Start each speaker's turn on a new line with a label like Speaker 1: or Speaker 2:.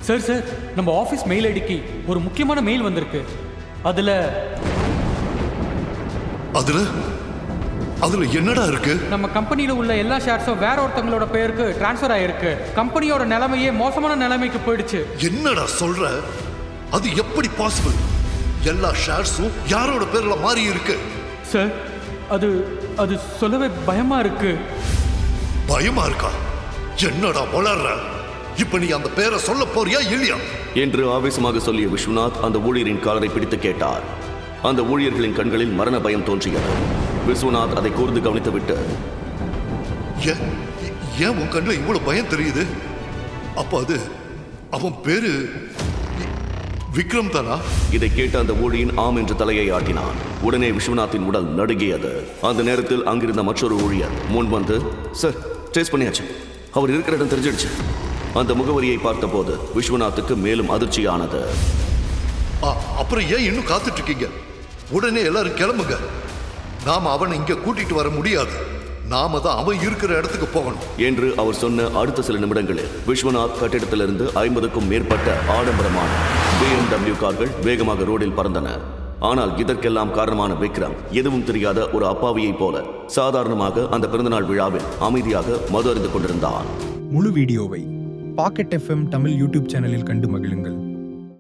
Speaker 1: Sir நம்ம office mail ஐடிக்கு ஒரு முக்கியமான மெயில் வந்திருக்கு. அதுல
Speaker 2: என்னடா இருக்கு?
Speaker 1: நம்ம கம்பெனியில உள்ள எல்லா ஷேர்ஸும் வேற ஒருத்தங்களோட பேருக்கு டிரான்ஸ்ஃபர் ஆயிருக்கு. கம்பெனியோட நிலைமையே மோசமான நிலைமைக்கு போயிடுச்சு.
Speaker 2: என்னடா சொல்ற? அது எப்படி பாசிபிள்? எல்லா ஷேர்ஸும் யாரோட பேர்ல மாறி இருக்கு?
Speaker 1: சார் அது சொல்லவே பயமா இருக்கு.
Speaker 2: பயமா இருக்கா? என்னடா வளர்ற? இப்ப நீ அந்த பேரை சொல்ல போறியா இல்லையா
Speaker 3: என்று ஆவேசமாக சொல்லிய விஸ்வநாத் அந்த ஊழியரின் காலரை பிடித்து கேட்டார். அந்த ஊழியர்களின் கண்களில் மரண பயம் தோன்றியது. விஸ்வநாத் அதை கூர்ந்து கவனித்துவிட்டு,
Speaker 2: ஏன் உன் கண்ணில் இவ்வளவு பயம் தெரியுது? அப்ப அது அவன் பேரு விக்ரம் தானா?
Speaker 3: இதை கேட்ட அந்த ஊழியன் ஆம் என்று தலையை ஆட்டினான். உடனே விஸ்வநாத்தின் உடல் நடுங்கியது. அந்த நேரத்தில் அங்கிருந்த மற்றொரு ஊழியர் முன் வந்து, சார் ட்ரேஸ் பண்ணியாச்சு, அவர் இருக்கிற இடம் தெரிஞ்சிடுச்சு. அந்த முகவரியை பார்த்தபோது விஸ்வநாத்துக்கு மேலும் அதிர்ச்சியானது.
Speaker 2: அப்புறம் ஏன் இன்னும் காத்துட்டு இருக்கீங்க? உடனே எல்லாரும் கிளம்புங்க. நாம அவனை இங்க கூட்டிட்டு வர முடியாது. நாம தான் அவன் இருக்கிற இடத்துக்கு போகணும்
Speaker 3: என்று அவர் சொன்ன அடுத்த சில நிமிடங்களில் விஸ்வநாத் கட்டிடத்திலிருந்து 50க்கும் மேற்பட்ட ஆடம்பரமான BMW கார்கள் வேகமாக ரோடில் பறந்தன. ஆனால் இதற்கெல்லாம் காரணமான விக்ரம் எதுவும் தெரியாத ஒரு அப்பாவியைப் போல சாதாரணமாக அந்த பிறந்தநாள் விழாவில் அமைதியாக மது அருந்து கொண்டிருந்தான்.
Speaker 4: முழு வீடியோவை பாக்கெட் FM தமிழ் யூடியூப் சேனலில் கண்டு மகிழுங்கள்.